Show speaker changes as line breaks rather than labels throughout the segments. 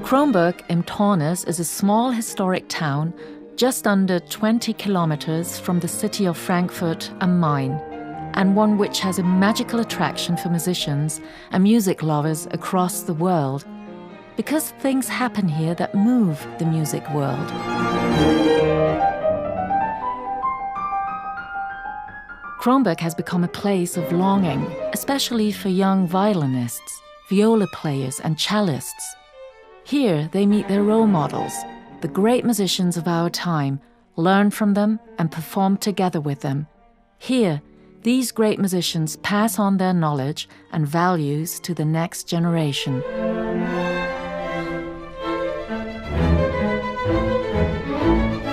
Kronberg im Taunus is a small historic town just under 20 kilometers from the city of Frankfurt am Main, and one which has a magical attraction for musicians and music lovers across the world, because things happen here that move the music world. Kronberg has become a place of longing, especially for young violinists, viola players and cellists. Here they meet their role models, the great musicians of our time, learn from them and perform together with them. Here, these great musicians pass on their knowledge and values to the next generation.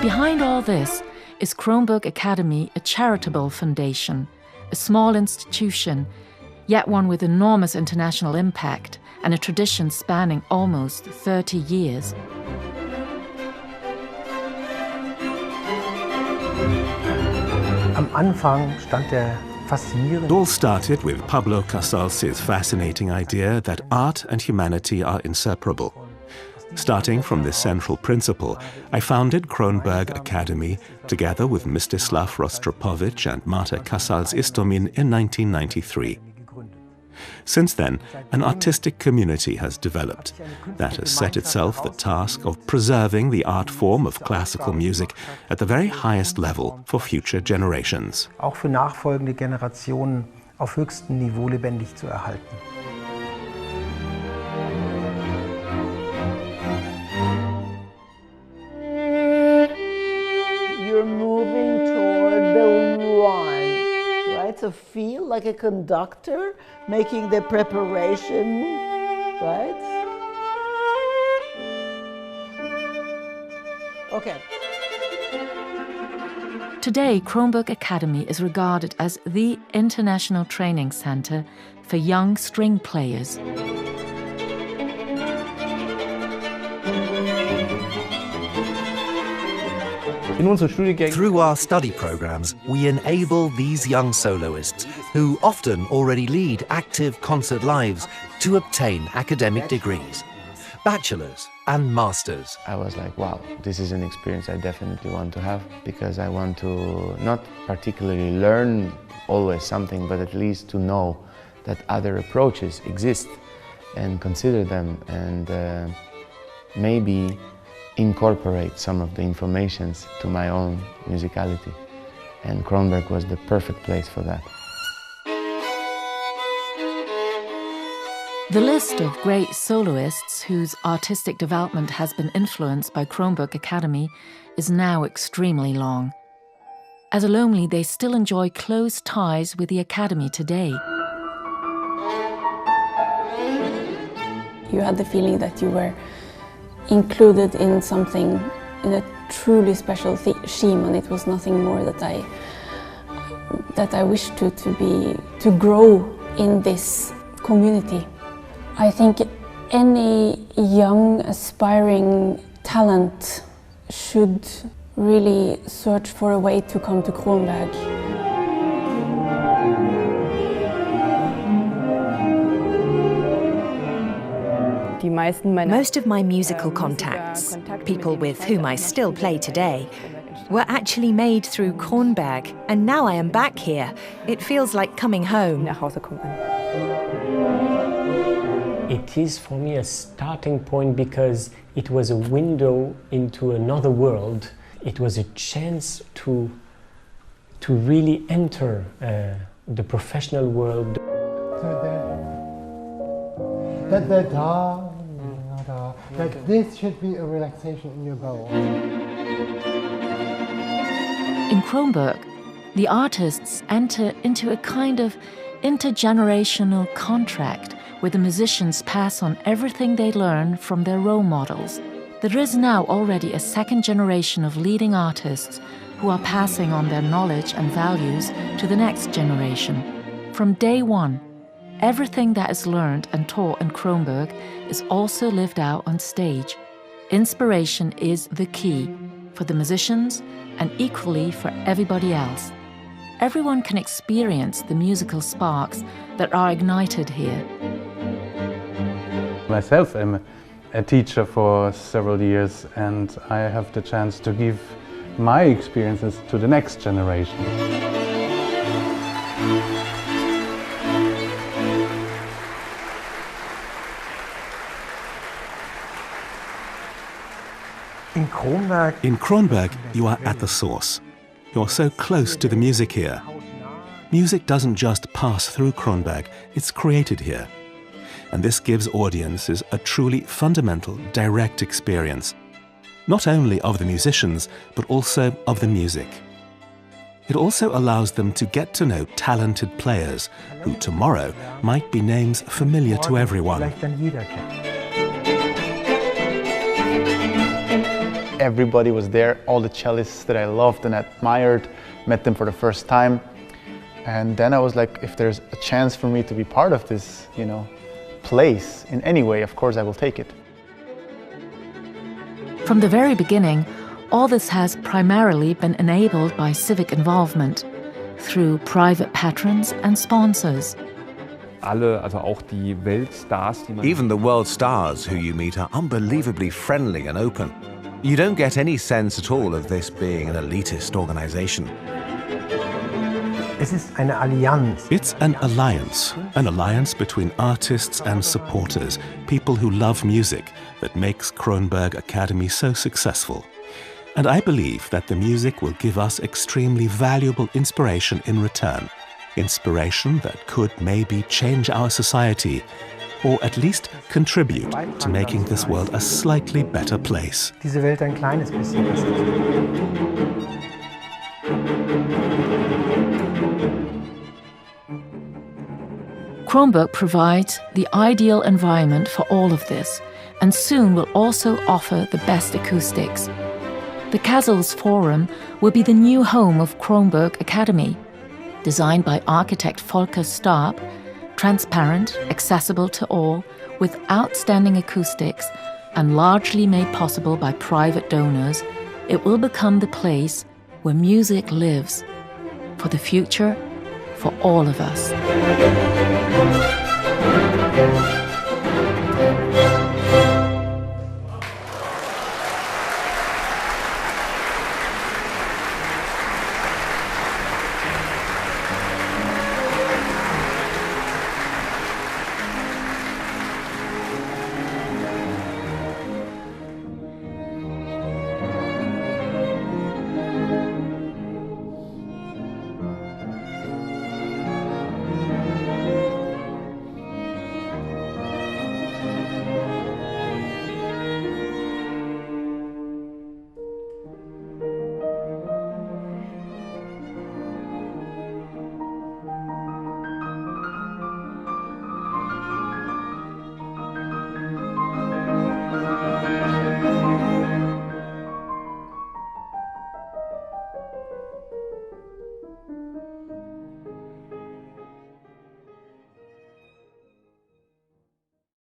Behind all this is Kronberg Academy, a charitable foundation, a small institution, yet one with enormous international impact and a tradition spanning almost 30 years.
Am Anfang stand der faszinierende.
It all started with Pablo Casals's fascinating idea that art and humanity are inseparable. Starting from this central principle, I founded Kronberg Academy together with Mstislav Rostropovich and Marta Casals-Istomin in 1993. Since then, an artistic community has developed that has set itself the task of preserving the art form of classical music at the very highest level for future generations.
Auch für nachfolgende Generationen auf höchstem Niveau lebendig zu erhalten.
You're moving toward the one, right? So feel like a conductor making the preparation, right? Okay.
Today, Kronberg Academy is regarded as the international training center for young string players.
Through our study programs, we enable these young soloists, who often already lead active concert lives, to obtain academic degrees, bachelor's and master's.
I was like, wow, this is an experience I definitely want to have, because I want to not particularly learn always something, but at least to know that other approaches exist and consider them, and maybe incorporate some of the informations to my own musicality. And Kronberg was the perfect place for that.
The list of great soloists whose artistic development has been influenced by Kronberg Academy is now extremely long. As alumni, they still enjoy close ties with the Academy today.
You had the feeling that you were included in something, in a truly special theme, and it was nothing more that I wished to grow in this community. I think any young aspiring talent should really search for a way to come to Kronberg.
Most of my musical contacts, people with whom I still play today, were actually made through Kronberg, and now I am back here. It feels like coming home.
It is for me a starting point because it was a window into another world. It was a chance to really enter the professional world.
That this should be a relaxation in your bow.
In Kronberg, the artists enter into a kind of intergenerational contract where the musicians pass on everything they learn from their role models. There is now already a second generation of leading artists who are passing on their knowledge and values to the next generation. From day one, everything that is learned and taught in Kronberg is also lived out on stage. Inspiration is the key for the musicians and equally for everybody else. Everyone can experience the musical sparks that are ignited here.
Myself, I'm
a teacher for several years, and I have the chance to give my experiences to the next generation.
In Kronberg, you are at the source. You're so close to the music here. Music doesn't just pass through Kronberg, it's created here. And this gives audiences a truly fundamental, direct experience, not only of the musicians, but also of the music. It also allows them to get to know talented players who tomorrow might be names familiar to everyone.
Everybody was there, all the cellists that I loved and admired, met them for the first time. And then I was like, if there's a chance for me to be part of this, place in any way, of course I will take it.
From the very beginning, all this has primarily been enabled by civic involvement through private patrons and sponsors.
Even the world stars who you meet are unbelievably friendly and open. You don't get any sense at all of this being an elitist organization.
It's an alliance between artists and supporters, people who love music, that makes Kronberg Academy so successful. And I believe that the music will give us extremely valuable inspiration in return. Inspiration that could maybe change our society, or at least contribute to making this world a slightly better place.
Diese Welt ein kleines bisschen besser.
Kronberg provides the ideal environment for all of this, and soon will also offer the best acoustics. The Kazel's Forum will be the new home of Kronberg Academy. Designed by architect Volker Starp, transparent, accessible to all, with outstanding acoustics, and largely made possible by private donors, it will become the place where music lives, for the future, for all of us.